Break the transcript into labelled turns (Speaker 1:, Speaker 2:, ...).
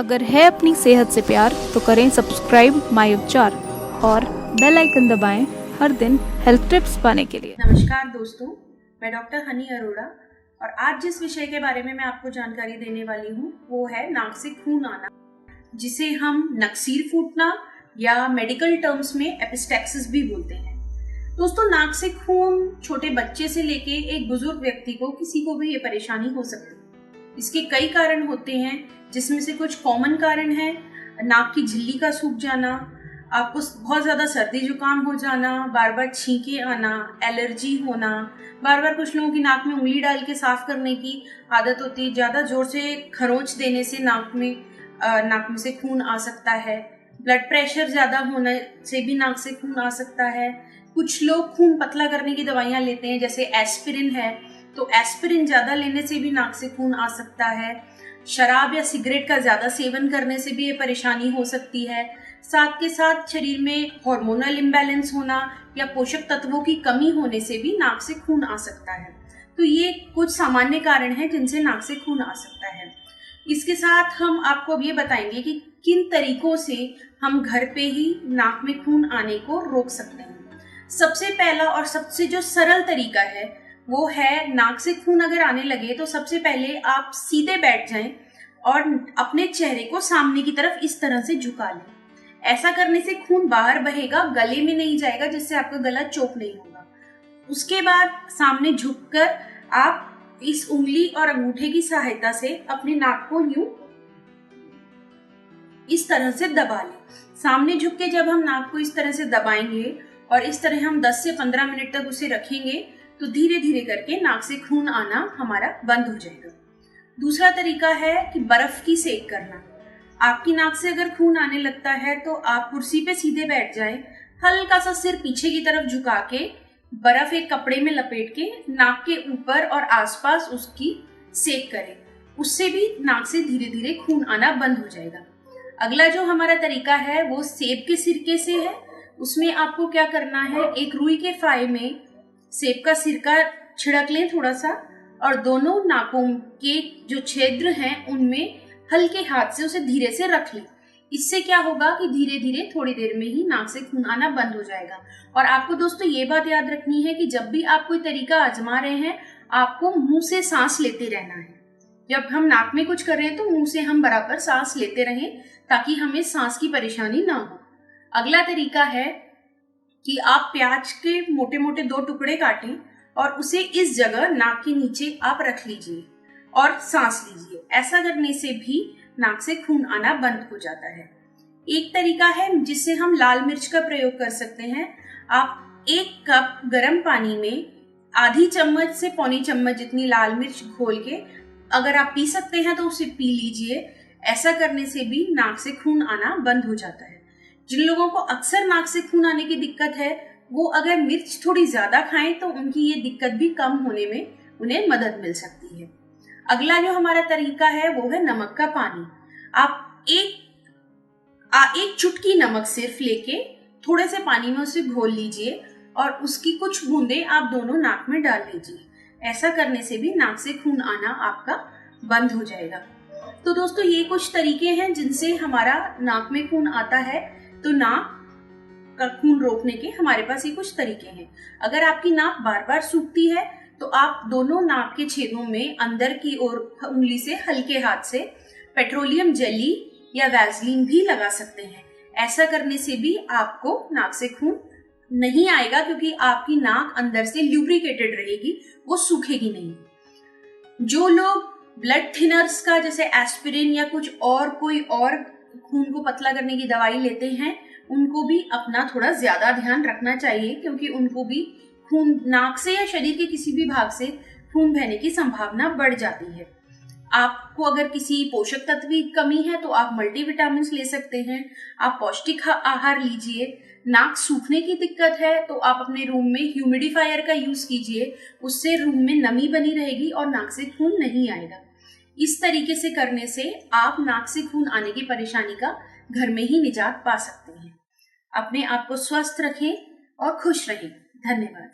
Speaker 1: अगर है अपनी सेहत से प्यार तो करें सब्सक्राइब माय उपचार और बेल आइकन दबाएं हर दिन हेल्थ टिप्स पाने के लिए।
Speaker 2: नमस्कार दोस्तों, मैं डॉक्टर हनी अरोड़ा और आज जिस विषय के बारे में मैं आपको जानकारी देने वाली हूँ वो है नाक से खून आना, जिसे हम नकसीर फूटना या मेडिकल टर्म्स में एपिस्टैक्सिस भी बोलते हैं। दोस्तों, नाक से खून छोटे बच्चे से लेके एक बुजुर्ग व्यक्ति को किसी को भी ये परेशानी हो सकती है। इसके कई कारण होते हैं, जिसमें से कुछ कॉमन कारण है नाक की झिल्ली का सूख जाना, आपको बहुत ज़्यादा सर्दी जुकाम हो जाना, बार बार छींके आना, एलर्जी होना, बार बार कुछ लोगों की नाक में उंगली डाल के साफ करने की आदत होती है, ज़्यादा जोर से खरोंच देने से नाक में से खून आ सकता है, ब्लड प्रेशर ज़्यादा होने से भी नाक से खून आ सकता है। कुछ लोग खून पतला करने की दवाइयाँ लेते हैं, जैसे एस्पिरिन है, तो एस्पिरिन ज़्यादा लेने से भी नाक से खून आ सकता है। शराब या सिगरेट का ज़्यादा सेवन करने से भी ये परेशानी हो सकती है। साथ के साथ शरीर में हार्मोनल इम्बैलेंस होना या पोषक तत्वों की कमी होने से भी नाक से खून आ सकता है। तो ये कुछ सामान्य कारण हैं जिनसे नाक से खून आ सकता है। इसके साथ हम आपको अब ये बताएंगे कि किन तरीकों से हम घर पे ही नाक में खून आने को रोक सकते हैं। सबसे पहला और सबसे जो सरल तरीका है वो है, नाक से खून अगर आने लगे तो सबसे पहले आप सीधे बैठ जाएं और अपने चेहरे को सामने की तरफ इस तरह से झुका लें। ऐसा करने से खून बाहर बहेगा, गले में नहीं जाएगा, जिससे आपका गला चोक नहीं होगा। उसके बाद सामने झुककर आप इस उंगली और अंगूठे की सहायता से अपने नाक को यूं इस तरह से दबा लें। सामने झुक के जब हम नाक को इस तरह से दबाएंगे और इस तरह हम 10 से 15 मिनट तक उसे रखेंगे तो धीरे धीरे करके नाक से खून आना हमारा बंद हो जाएगा। दूसरा तरीका है कि बर्फ की सेक करना। आपकी नाक से अगर खून आने लगता है तो आप कुर्सी पे सीधे बैठ जाएं, हल्का सा सिर पीछे की तरफ झुका के बर्फ एक कपड़े में लपेट के नाक के ऊपर और आसपास उसकी सेक करें। उससे भी नाक से धीरे धीरे खून आना बंद हो जाएगा। अगला जो हमारा तरीका है वो सेब के सिरके से है। उसमें आपको क्या करना है, एक रुई के फ्राई में सेब का सिरका छिड़क लें थोड़ा सा और दोनों नाकों के जो छिद्र हैं उनमें हल्के हाथ से उसे धीरे से रख लें। इससे क्या होगा कि धीरे धीरे थोड़ी देर में ही नाक से खून आना बंद हो जाएगा। और आपको दोस्तों ये बात याद रखनी है कि जब भी आप कोई तरीका आजमा रहे हैं, आपको मुंह से सांस लेते रहना है। जब हम नाक में कुछ कर रहे हैं तो मुंह से हम बराबर सांस लेते रहें ताकि हमें सांस की परेशानी ना हो। अगला तरीका है कि आप प्याज के मोटे मोटे 2 टुकड़े काटें और उसे इस जगह नाक के नीचे आप रख लीजिए और सांस लीजिए। ऐसा करने से भी नाक से खून आना बंद हो जाता है। एक तरीका है जिससे हम लाल मिर्च का प्रयोग कर सकते हैं। आप 1 कप गर्म पानी में आधी चम्मच से पौनी चम्मच जितनी लाल मिर्च घोल के अगर आप पी सकते हैं तो उसे पी लीजिए। ऐसा करने से भी नाक से खून आना बंद हो जाता है। जिन लोगों को अक्सर नाक से खून आने की दिक्कत है वो अगर मिर्च थोड़ी ज्यादा खाएं तो उनकी ये दिक्कत भी कम होने में उन्हें मदद मिल सकती है। अगला जो हमारा तरीका है वो है नमक का पानी। आप एक चुटकी नमक सिर्फ लेके थोड़े से पानी में उसे घोल लीजिए और उसकी कुछ बूंदें आप दोनों नाक में डाल लीजिए। ऐसा करने से भी नाक से खून आना आपका बंद हो जाएगा। तो दोस्तों, ये कुछ तरीके हैं जिनसे हमारा नाक में खून आता है। तो नाक का खून रोकने के हमारे पास ये कुछ तरीके हैं। अगर आपकी नाक बार बार सूखती है तो आप दोनों नाक के छेदों में अंदर की ओर उंगली से हल्के हाथ से पेट्रोलियम जेली या वैसलीन भी लगा सकते हैं। ऐसा करने से भी आपको नाक से खून नहीं आएगा, क्योंकि आपकी नाक अंदर से ल्यूब्रिकेटेड रहेगी, वो सूखेगी नहीं। जो लोग ब्लड थिनर्स का जैसे एस्पिरिन या कोई और खून को पतला करने की दवाई लेते हैं, उनको भी अपना थोड़ा ज्यादा ध्यान रखना चाहिए, क्योंकि उनको भी खून नाक से या शरीर के किसी भी भाग से खून बहने की संभावना बढ़ जाती है। आपको अगर किसी पोषक तत्व की कमी है तो आप मल्टीविटामिन ले सकते हैं। आप पौष्टिक आहार लीजिए। नाक सूखने की दिक्कत है तो आप अपने रूम में ह्यूमिडिफायर का यूज कीजिए, उससे रूम में नमी बनी रहेगी और नाक से खून नहीं आएगा। इस तरीके से करने से आप नाक से खून आने की परेशानी का घर में ही निजात पा सकते हैं। अपने आप को स्वस्थ रखें और खुश रहें। धन्यवाद।